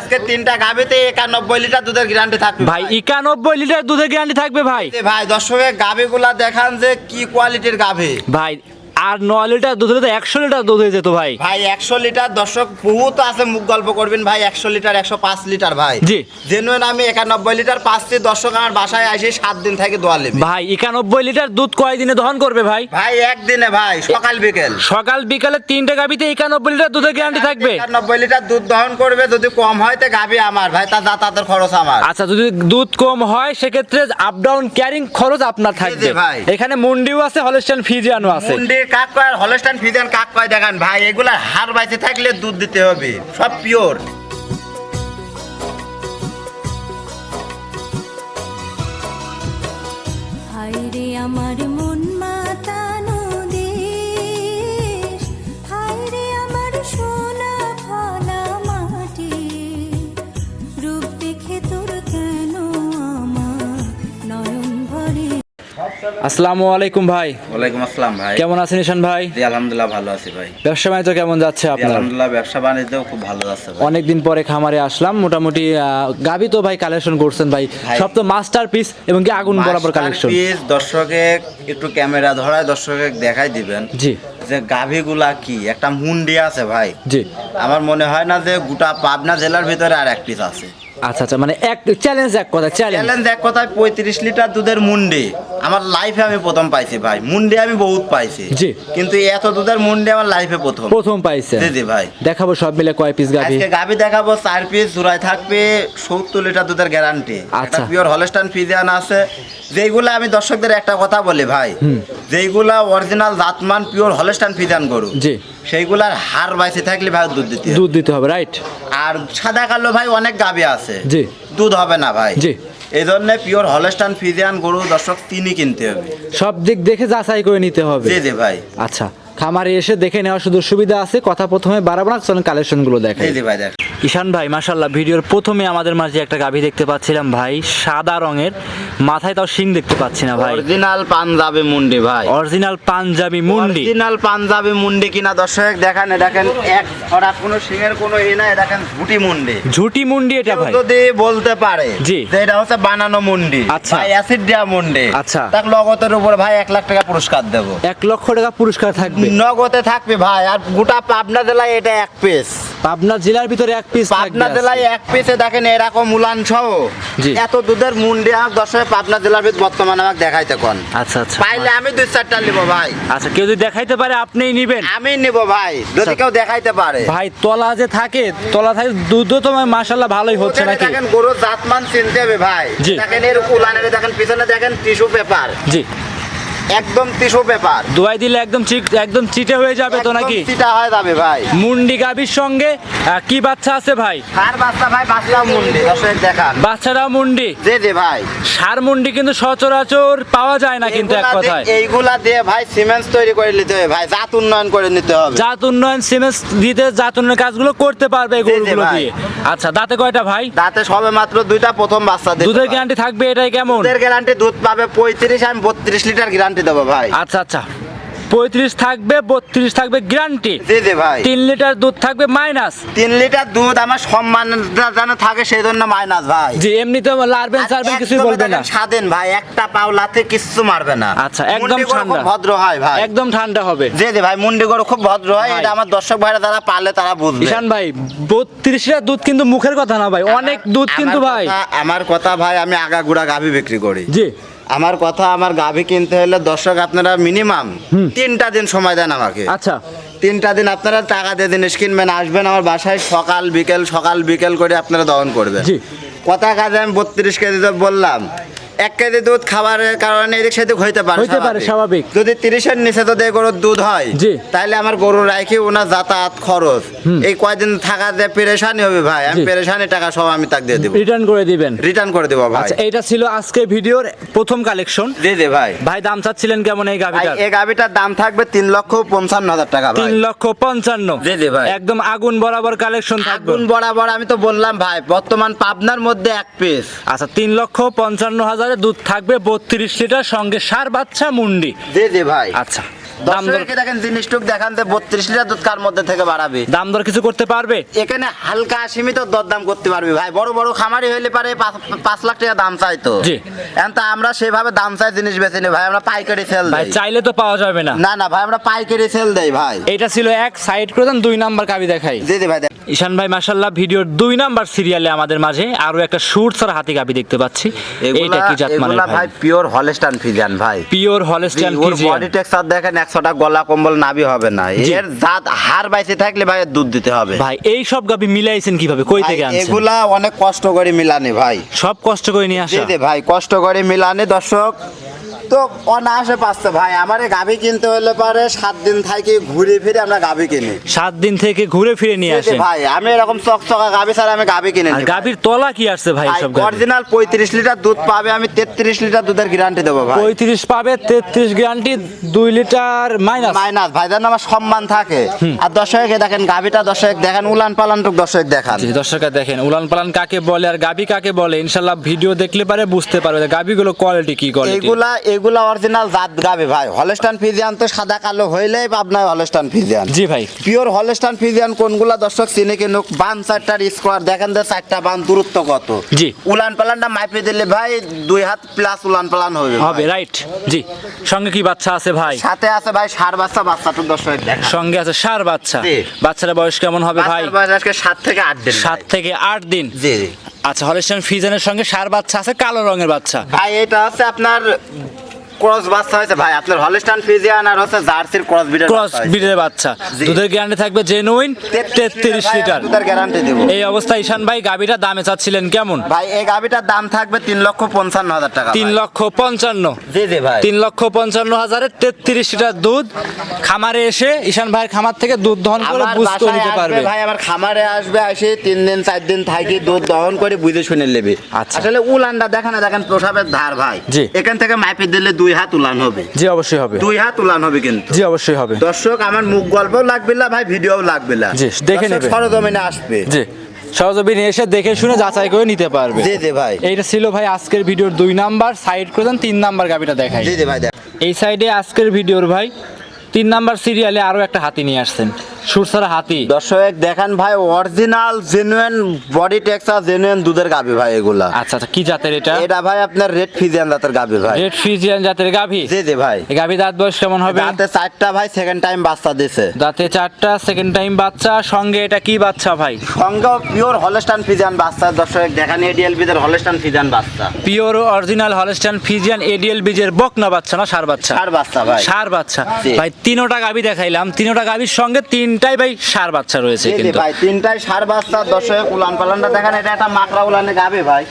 আজকে তিনটা গাভিতে 91 লিটার দুধের গ্যারান্টি থাকবে ভাই 91 লিটার দুধের গ্যারান্টি থাকবে ভাই। ভাই দর্শকের গাভিগুলা দেখান যে কি কোয়ালিটির গাভি ভাই আর 9 লিটার দুধ হলে তো 100 লিটার দুধ হয়ে যেত ভাই। ভাই 100 লিটার দর্শক বহুত আছে, মুখ গল্প করবেন ভাই। 100 লিটার 105 লিটার ভাই জি জেনুইন আমি 91 লিটার পাচ্ছি। দর্শক আমার বাসায় আসে 7 দিন থেকে দোয়া নেবে ভাই। 91 লিটার দুধ কয় দিনে দহন করবে ভাই? ভাই একদিনে ভাই, সকাল বিকেল। সকাল বিকালে তিনটা গাভিতে 91 লিটার দুধের গ্যারান্টি থাকবে। 91 লিটার দুধ দহন করবে। যদি কম হয় তো গাভি আমার ভাই, তার যাতায়াতের খরচ আমার। আচ্ছা যদি দুধ কম হয় সেক্ষেত্রে আপ ডাউন ক্যারিং খরচ আপনার থাকবে ভাই। এখানে মুন্ডিও আছে, হলস্টাইন ফ্রিজিয়ানও আছে। মুন্ডি কাক কয়, হলস্টাইন ফ্রিজিয়ান কাক কয় দেখান ভাই। এগুলা হার বাইতে থাকলে দুধ দিতে হবে, সব পিওর। হায়রে আমার মন মাতানো দেশ, হায়রে আমার সোনা ফলা মাটি, রূপ দেখে তোর কেন আমার নয়ন ভরে। আসসালামু আলাইকুম ভাই। ওয়ালাইকুম আসসালাম ভাই। কেমন আছেন ঈশান ভাই? জি আলহামদুলিল্লাহ ভালো আছি ভাই। ব্যবসা বাণিজ্য কেমন যাচ্ছে আপনার? আলহামদুলিল্লাহ ব্যবসা বাণিজ্যও খুব ভালো যাচ্ছে ভাই। অনেকদিন পরে খামারে আসলাম। মোটামুটি গাভি তো ভাই কালেকশন করছেন ভাই, সব তো মাস্টার পিস এবং কি আগুন বরাবর কালেকশন। দর্শকে একটু ক্যামেরা ধরায় দর্শকে দেখাই দিবেন জি যে গাভিগুলা কি একটা মুন্ডি আছে ভাই। জি আমার মনে হয় না যে গোটা পাবনা জেলার ভিতরে আর এক পিস আছে। আচ্ছা আচ্ছা, মানে এক চ্যালেঞ্জ, এক কথা চ্যালেঞ্জ। চ্যালেঞ্জ এক কথায় 35 লিটার দুধের মুন্ডি আমার লাইফে আমি প্রথম পাইছি ভাই। মুন্ডি আমি বহুত পাইছি জি, কিন্তু এত দুধের মুন্ডি আমার লাইফে প্রথম পাইছে। জি জি ভাই। দেখাবো সব মিলে কয় পিস গাভি। আজকে গাভি দেখাবো 4 পিস, জোড়ায় থাকবে 70 লিটার দুধের গ্যারান্টি। আচ্ছা। পিওর হলস্টাইন ফ্রিজিয়ান আছে। যেইগুলা আমি দর্শকদের একটা কথা বলি ভাই, যেইগুলা অরিজিনাল জাতমান পিওর হলস্টাইন ফ্রিজিয়ান গরু জি, সেইগুলার হার বাইসে থাকলে ভাই দুধ দিতে হবে, রাইট। আর সাদা কালো ভাই অনেক গাভি আছে, জি, দুধ হবে না ভাই। জি, এই জন্য পিওর হলস্টাইন ফ্রিজিয়ান গরু দর্শক তিনি কিনতে হবে, সব দিক দেখে যাচাই করে নিতে হবে। জি জি ভাই। আচ্ছা, খামারে এসে দেখে নেওয়ার শুধু সুবিধা আছে। কথা প্রথমে বাড়াবো না, চলেন কালেকশন গুলো দেখাই। জি জি ভাই দেখ। ঈশান ভাই মাশাআল্লাহ, ভিডিওর প্রথমে আমাদের মাঝে একটা গাভী দেখতে পাচ্ছিলাম ভাই, সাদা রঙের, মাথায় তাও শিং দেখতে পাচ্ছি না ভাই। অরিজিনাল পাঞ্জাবি মুন্ডি ভাই, অরিজিনাল পাঞ্জাবি মুন্ডি। অরিজিনাল পাঞ্জাবি মুন্ডি কিনা দর্শক দেখেন। দেখেন এক ছড়া কোনো শিঙের কোনো ই নাই। দেখেন ঝুটি মুন্ডি, ঝুটি মুন্ডি এটা ভাই। যদি বলতে পারে জি যে এটা হচ্ছে বানানো মুন্ডি, আচ্ছা, ভাই অ্যাসিড দেয়া মুন্ডি, আচ্ছা, তার লগতের উপর ভাই 1 লাখ টাকা পুরস্কার দেব। 1 লক্ষ টাকা পুরস্কার থাকবে, নগদে থাকবে ভাই। আর গোটা পাবনা জেলায় এটা এক পিস। পাবনা জেলার ভিতরে এক পিস থাকবে। পাবনা জেলায় এক পিসে দেখেন এরকম উলান সহ এত দুধের মুন্ডি আমার দর্শক পাবনা জেলার ভিতর বর্তমানে আমাকে দেখাইতে কোন। আচ্ছা আচ্ছা, পাইলে আমি 2-4টা নিব ভাই। আচ্ছা, কেউ যদি দেখাইতে পারে আপনিই নিবেন? আমি নিব ভাই, যদি কেউ দেখাইতে পারে। ভাই তলা যে থাকে, তলা থাকে দুধও তো মাশাআল্লাহ ভালোই হচ্ছে নাকি? দেখেন গরুর জাতমান চিনতে হবে ভাই। জি। দেখেন এর উলানের দেখেন পিছনে দেখেন টিস্যু পেপার, জি, একদম টিস্যু পেপার। দোয়াই দিলে একদম চিটে হয়ে যাবে তো নাকি? চিটা হয়ে যাবে ভাই। মুন্ডি গাভীর সঙ্গে কি বাচ্চা আছে ভাই? কার বাচ্চা ভাই? বাচ্চা মুন্ডি দর্শক দেখান। বাচ্চারাও মুন্ডি। জি জি ভাই। সার মুন্ডি কিন্তু সচরাচর পাওয়া যায় না কিন্তু, এক কথায়। এইগুলা দিয়ে ভাই সিমেন্ট তৈরি করে নিতে হবে ভাই, জাত উন্নয়ন করে নিতে হবে। জাত উন্নয়ন সিমেন্ট দিতে জাত উন্নয়ন কাজগুলো করতে পারবে এই গরুগুলো ভাই। দিয়ে। আচ্ছা, দাঁতে কয়টা ভাই? দাঁতে সবে মাত্র 2টা, প্রথম বাচ্চা দিতে। দুধের গ্যারান্টি থাকবে এটাই কেমন? দুধের গ্যারান্টি দুধ পাবে 35, আমি 32 লিটার গ্যারান্টি দেবো ভাই। আচ্ছা আচ্ছা, 35 থাকবে, 32 থাকবে গ্যারান্টি। জি জি ভাই। 3 লিটার দুধ থাকবে মাইনাস। 3 লিটার দুধ আমার সম্মান যেন থাকে সেই জন্য মাইনাস ভাই। জি, এমনিতে লারবেন সারবেন কিছুই বলবে না। স্বাধীন ভাই, একটা পাওলাতে কিচ্ছু মারবে না। আচ্ছা, একদম মুন্ডি গরু ঠান্ডা, খুব ভদ্র হয় ভাই, একদম ঠান্ডা হবে। জি জি ভাই। মুন্ডি গরু খুব ভদ্র হয়, এটা আমার দর্শক ভাইরা যারা পালে তারা বুঝবে। ঈশান ভাই 32 লিটার দুধ কিন্তু মুখের কথা না ভাই, অনেক দুধ কিন্তু ভাই। আমার কথা ভাই, আমি আগাগুড়া গাভী বিক্রি করি। জি, আমার কথা, আমার গাভী কিনতে হলে দর্শক আপনারা মিনিমাম 3টা দিন সময় দেন আমাকে। আচ্ছা, 3টা দিন আপনারা টাকা দিয়ে জিনিস কিনবেন, আসবেন আমার বাসায় সকাল বিকেল করে আপনারা দহন করবেন। জি, কথা কাজে আমি 32 কেজি দুধ বললাম। 1 কেজি দুধ খাবারের কারণে এদিক সেদিক হইতে পারে স্বাভাবিক। যদি 30-এর নিচে যদি গরুর দুধ হয়, জি, তাহলে আমার গরু রাখি ওনার যাতায়াত খরচ এই কয়দিন থাকা যে পেরেশানি হবে ভাই, আমি পেরেশানি টাকা সব আমি তাকে দিয়ে দেব, রিটার্ন করে দিবেন। রিটার্ন করে দেব ভাই। আচ্ছা, এইটা ছিল আজকে ভিডিওর প্রথম কালেকশন। জি জি ভাই। ভাই দাম চাচ্ছিলেন কেমন এই গাভীটার? এই গাভীটার দাম থাকবে 3,55,000 টাকা ভাই। 3,55,000। জি জি ভাই। একদম আগুন বরাবর কালেকশন থাকবে। আগুন বরাবর, আমি তো বললাম ভাই বর্তমান পাবনার মধ্যে এক পিস। আচ্ছা, 3,55,000 দুধ থাকবে, 32 লিটার, সঙ্গে সার বাচ্চা মুন্ডি। জি জি ভাই। আচ্ছা, দাম দর দর্শককে দেখেন জিনিসটুক দেখান যে 32 লিটার দুধ কার মধ্যে থেকে বাড়াবে। দাম দর কিছু করতে পারবে? এখানে হালকা সীমিত দরদাম করতে পারবি ভাই। বড় বড় খামারি হইলে পারে 5 লাখ টাকা দাম চাইতো। জি। এখন তা আমরা সেভাবে দাম চাই জিনিস বেচে নি ভাই, আমরা পাইকারি সেল ভাই দেই। চাইলে তো পাওয়া যাবে না। না না ভাই, আমরা পাইকারি সেল দেই ভাই। এটা ছিল এক সাইড করে দেন, 2 নাম্বার গাবি দেখাই। জি জি ভাই। ঈশান ভাই মাশাআল্লাহ ভিডিওর 2 নাম্বার সিরিয়ালে আমাদের মাঝে আরো একটা সুর ছাড়া হাতি গাবি দেখতে পাচ্ছি। এইটা কি জাত মানে এগুলা ভাই? ভাই পিওর হলস্টাইন ফ্রিজিয়ান ভাই। পিওর হলস্টাইন ওর ফ্রিজিয়ান। বডি টেক্সচার দেখেন, 100টা গলা কম্বল নাভি হবে না। জি। এর জাত হাড় বাইসে থাকলে ভাই দুধ দিতে হবে ভাই এই সব গাবি মিলাইছেন কিভাবে, কই ভাই, থেকে আনছেন? এগুলা অনেক কষ্ট করে মিলানি ভাই। সব কষ্ট করে নিয়ে জি আসা। জি ভাই, কষ্ট করে মিলানি। দর্শক তো অনায়াসে পাচ্ছে ভাই। আমার এই গাভি কিনতে হলে পারে 7 দিন থেকে ঘুরে ফিরে আমরা গাভি কিনি। 7 দিন থেকে ঘুরে ফিরে নিয়ে জি জি আসেন। ভাই, আমি এরকম চকচকা গাভি ছাড়া আমি গাভি কিনে আর গাবির তলা কি আসছে ভাই সব গাবি? অরিজিনাল 35 লিটার দুধ পাবে, আমি 33 লিটার দুধের গ্যারান্টি দেবো ভাই। 35 পাবে, 33 গ্যারান্টি, 2 লিটার মাইনাস। মাইনাস ভাই, যেন আমার সম্মান থাকে। আর দর্শকে দেখেন গাভিটা, দর্শক দেখেন উলান পালানটুক দর্শক দেখান। জি দর্শকরা দেখেন উলান পালান কাকে বলে আর গাবি কাকে বলে, ইনশাআল্লাহ ভিডিও দেখলে পারে বুঝতে পারবে যে গাবিগুলো কোয়ালিটি কি কোয়ালিটি। এগুলা অরিজিনাল জাত গাভি ভাই। হলস্টাইন ফ্রিজিয়ান তো সাদা কালো হইলেই আপনার হলস্টাইন ফ্রিজিয়ান। জি ভাই। পিওর হলস্টাইন ফ্রিজিয়ান কোনগুলা দর্শক চিনে কিনুক। বান 4টার স্কোয়ার দেখেন যে 4টা বান দূরত্ব কত। জি। উলান পালানটা মাপে দিলে ভাই 2 হাত প্লাস উলান পালান হবে হবে, রাইট। জি। সঙ্গে কি বাচ্চা আছে ভাই? সাথে আছে ভাই ষাঁড় বাচ্চা, বাচ্চাটুক দর্শক দেখেন। সঙ্গে আছে ষাঁড় বাচ্চা। জি। বাচ্চার বয়স কেমন হবে ভাই? বাচ্চার বয়স আজকে 7 থেকে 8 দিন। 7 থেকে 8 দিন। জি জি আচ্ছা, হলস্টাইন ফ্রিজিয়ানের সঙ্গে ষাঁড় বাচ্চা আছে, কালো রঙের বাচ্চা। ভাই। এটা হচ্ছে আপনার ক্রস বাচ্চা হয়েছে ভাই। আপনার হলস্টাইন ফ্রিজিয়ান আর হচ্ছে জার্সির ক্রস বিডার ক্রস ব্রিডের বাচ্চা। জি। দুধের গ্যারান্টি থাকবে জেনুইন 33 লিটার। দুধের গ্যারান্টি দেব। এই অবস্থায় ঈশান ভাই গাবিটা দামে চাচ্ছিলেন কেমন? ভাই এই গাভিটার দাম থাকবে 3,55,000 টাকা। 3,55,000। জি জি ভাই। 3,55,000 33 লিটার দুধ। খামারে এসে ঈশান ভাইয়ের খামার থেকে দুধ দহন করে আমার বুঝতে বাসায় নিতে আসবে পারবে। ভাই, আমার খামারে আসবে, এসে 3 দিন 4 দিন থাকি দুধ দহন করে বুঝে শুনে নেবে। আচ্ছা। আসলে উলানটা দেখেন, দেখেন প্রসাবের ধার ভাই। জি। এখান থেকে মাপে দিলে 2 হাত উলান হবে। জি অবশ্যই হবে। 2 হাত উলান হবে কিন্তু। জি অবশ্যই হবে। দর্শক আমার মুখ গল্পও লাগবে না ভাই, ভিডিও লাগবে না। জি, দেখে নেবে। সরজমিনে আসবে। জি, সহজবিনে এসে দেখে শুনে যাচাই করে নিতে পারবে। জি জি ভাই। এইটা ছিল ভাই আজকের ভিডিওর 2 নাম্বার। সাইড করে দেন, 3 নাম্বার গাবিটা দেখাই। জি জি ভাই দেখ। এই সাইডে আজকের ভিডিওর ভাই 3 নাম্বার সিরিয়ালে আরো একটা হাতি নিয়ে আসছেন, সুরসারা হাতি। দর্শক দেখেন ভাই, original genuine body texture, genuine দুধের গাভি ভাই এগুলা। আচ্ছা আচ্ছা, কি জাতের এটা? এটা ভাই আপনার রেড ফ্রিজিয়ান জাতের গাভি ভাই। রেড ফ্রিজিয়ান জাতের গাভি। জি জি ভাই। এই গাভি দাঁত বয়স কেমন হবে? দাঁতে 4টা ভাই, সেকেন্ড টাইম বাচ্চা দিছে। দাঁতে 4টা, সেকেন্ড টাইম বাচ্চা। সঙ্গে এটা কি বাচ্চা ভাই? সঙ্গে পিওর হলস্টাইন ফ্রিজিয়ান বাচ্চা। দর্শক দেখেন এডিএল বিদের হলস্টাইন ফ্রিজিয়ান বাচ্চা। Pure original Holstein Friesian ADL বীজের বকনা বাচ্চা না ষাঁড় বাচ্চা? ষাঁড় বাচ্চা ভাই। ষাঁড় বাচ্চা। জি। ভাই 3টা গাভি দেখাইলাম, 3টা গাভির সঙ্গে 3টাই ভাই ষাঁড় বাচ্চা রয়েছে জি জি কিন্তু। ভাই, 3টাই ষাঁড় বাচ্চা। দর্শক উলান পালানটা দেখেন, এটা একটা মাকড়া উলানে গাভি ভাই।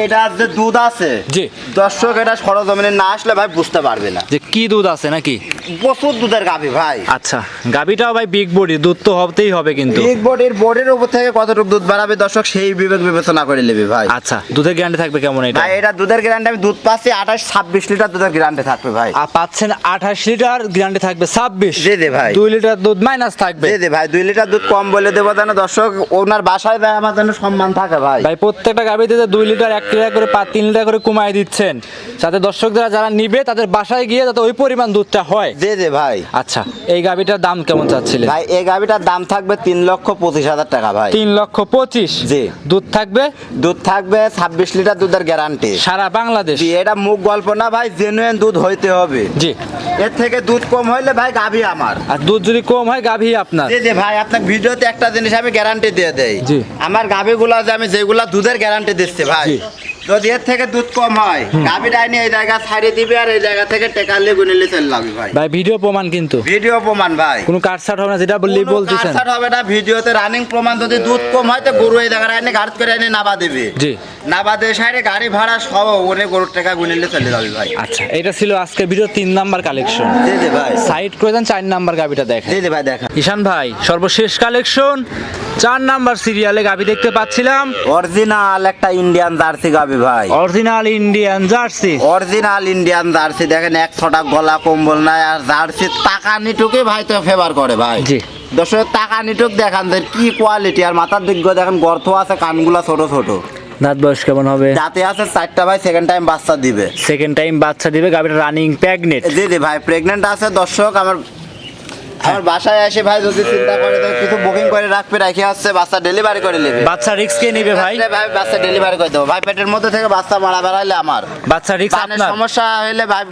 এটার যে দুধ আছে, জি। দর্শক এটা সরজমিনে না আসলে ভাই বুঝতে পারবে না। যে কি দুধ আছে নাকি? প্রচুর দুধের গাভি ভাই। আচ্ছা, গাভিটাও ভাই বিগ বডি, দুধ তো হতেই হবে কিন্তু। বিগ বডির উপর থেকে কতটুকু দুধ বাড়াবে দর্শক সেই বিবেক বিবেচনা করে নেবে ভাই। আচ্ছা, দুধের গ্যারান্টি থাকবে কেমন এটা? ভাই এটা দুধের গ্যারান্টি আমি দুধ পাচ্ছি 28-26 লিটার দুধের গ্যারান্টি থাকবে ভাই। পাচ্ছেন 28 লিটার, গ্যারান্টি থাকবে 26। জি জি ভাই। 2 লিটার দুধ মাইনাস থাকবে। জি জি ভাই, 2 লিটার দুধ কম বলে দেবো যেন দর্শক ওনার বাসায় যায় আমার জন্য সম্মান থাকে ভাই। ভাই প্রত্যেকটা গাভিতে 2 লিটার 1 লিটার করে 3 লিটার করে কমায় দিচ্ছেন, যাতে দর্শকরা যারা নিবে তাদের বাসায় গিয়ে যাতে ওই পরিমাণ দুধটা হয়। জি জি ভাই। আচ্ছা, এই গাভিটার দাম কেমন চাচ্ছিলেন? ভাই এই গাভিটার দাম থাকবে 3,25,000 টাকা ভাই। 3,25,000। জি। দুধ থাকবে? দুধ থাকবে 26 লিটার দুধের গ্যারান্টি। সারা বাংলাদেশ। জি, এটা মুখ গল্প না ভাই, জেনুইন দুধ হইতে হবে। জি। এর থেকে দুধ কম হইলে ভাই গাভি আমার। আর দুধ যদি কম হয় গাভি আপনার। জি জি ভাই, আপনাকে ভিডিওতে একটা জিনিস আমি গ্যারান্টি দিয়ে দেই। জি। আমার গাভিগুলা যে আমি যেগুলা দুধের গ্যারান্টি দিচ্ছি ভাই, জি। যদি এর থেকে দুধ কম হয় গাভিটা এনে এই জায়গা ছাড়িয়ে দিবে আর এই জায়গা থেকে টেকালে গুনিলে চলে যাবে ভাই। ভাই ভিডিও প্রমাণ কিন্তু, ভিডিও প্রমাণ ভাই। কোনো কাটছাট হবে না, যেটা কোনো বলতেছেন। কাটছাট হবে না, ভিডিওতে রানিং প্রমাণ। যদি দুধ কম হয় তো গরু এই জায়গায় এনে গাড়ি করে এনে নাবা দেবে। জি। নাবা দিয়ে সাইডে গাড়ি ভাড়া সব ওনে গরুর টাকা গুনিলে চলে যাবে ভাই। আচ্ছা, এটা ছিল আজকের ভিডিও 3 নাম্বার কালেকশন। জি জি ভাই। সাইড করে দেন, 4 নাম্বার গাভিটা দেখেন। জি জি ভাই দেখা। ঈশান ভাই সর্বশেষ কালেকশন 4 নাম্বার সিরিয়ালে গাভি দেখতে পাচ্ছিলাম। অরিজিনাল একটা ইন্ডিয়ান জার্সি গাভি ভাই। Original Indian jersey. Original Indian jersey দেখেন, 100টা গলা কম্বল নাই। আর জার্সি টাকা নিটুকে ভাই তো ফেভার করে ভাই। জি। দর্শক টাকা নিটুক দেখান যে কি কোয়ালিটি। আর মাথার দিক দেখেন গর্ত আছে, কানগুলা ছোট ছোট। দাঁত বয়স কেমন হবে? দাঁতে আছে 4টা ভাই, সেকেন্ড টাইম বাচ্চা দিবে। সেকেন্ড টাইম বাচ্চা দিবে, গাভীটা রানিং প্রেগনেন্ট। জি জি ভাই, প্রেগনেন্ট আছে। দর্শক আমার বাসায় এসে ভাই যদি চিন্তা করে তো কিছু বুকিং করে রাখবে, রেখে আসছে, বাচ্চা ডেলিভারি করে নেবে। বাচ্চা রিস্ক কে নিবে ভাই? ভাই বাচ্চা ডেলিভারি করে দেবো ভাই, পেটের মধ্যে থেকে বাচ্চা মারা বেড়াইলে আমার, বাচ্চা রিস্ক বানের আপনার? সমস্যা হইলে ভাই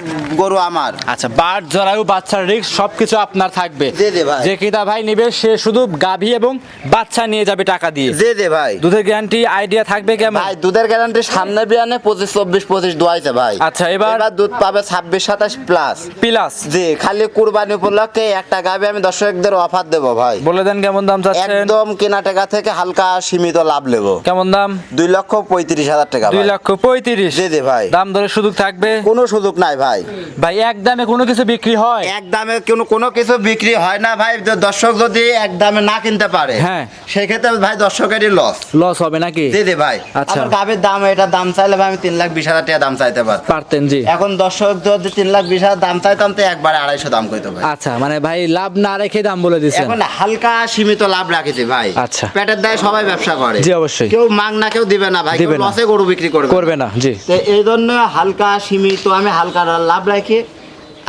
গরু আমার। আচ্ছা, বাট জরায়ু বাচ্চার রিস্ক সবকিছু আপনার থাকবে। জি জি ভাই। যে কিতা ভাই নিবে সে শুধু গাভী এবং বাচ্চা নিয়ে যাবে টাকা দিয়ে। জি জি ভাই। দুধের গ্যারান্টি আইডিয়া থাকবে কেমন? ভাই দুধের গ্যারান্টি সামনে বিয়ানে 25-24-25 দোয়াইছে ভাই। আচ্ছা, এবার দুধ পাবে 26-27 প্লাস। প্লাস জি, খালি কুরবানি উপলক্ষে একটা গাবে আমি দর্শকদের অফার দেবো ভাই। বলে দেন কেমন দাম চাচ্ছেন? একদম কেনা টাকা থেকে হালকা সীমিত লাভ নেবো। কেমন দাম? 2,35,000 টাকা। 2,35,000। জি জি ভাই। দাম দরের সুযোগ থাকবে? কোনো সুযোগ নাই ভাই। ভাই এক দামে কোনো কিছু বিক্রি হয়? এক দামে কোনো কিছু বিক্রি হয় না ভাই। দর্শক যদি এক দামে না কিনতে পারে, হ্যাঁ, সেক্ষেত্রে ভাই দর্শকেরই লস। লস হবে নাকি? জি জি ভাই। আচ্ছা। আমার গাবের দাম, এটা দাম চাইলে ভাই আমি 3,20,000 টাকা দাম চাইতে পারতাম। পারতেন, জি। এখন দর্শক যদি 3,20,000 দাম চাইতাম তো একবারে 250 দাম কইতো ভাই। আচ্ছা, মানে ভাই লাভ না রেখে দাম বলে দিচ্ছেন। এখন হালকা সীমিত লাভ রাখেছি ভাই। আচ্ছা। পেটের দায়ে সবাই ব্যবসা করে। জি, অবশ্যই। কেউ মাগ না, কেউ দিবে না ভাই, কেউ দিবে না। লসে গরু বিক্রি করবে না, জি। তো এই জন্য হালকা সীমিত আমি হালকা লাভ রাখি,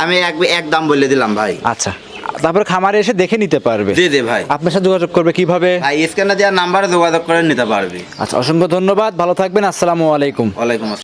আমি এক দাম বলে দিলাম ভাই। আচ্ছা, তারপর খামারে এসে দেখে নিতে পারবে। জি জি ভাই। আপনার সাথে যোগাযোগ করবে কিভাবে? ভাই স্ক্যানে দেওয়ার নাম্বারে যোগাযোগ করে নিতে পারবি। আচ্ছা, অসংখ্য ধন্যবাদ, ভালো থাকবেন, আসসালামু আলাইকুম। ওয়ালাইকুম আসসালাম।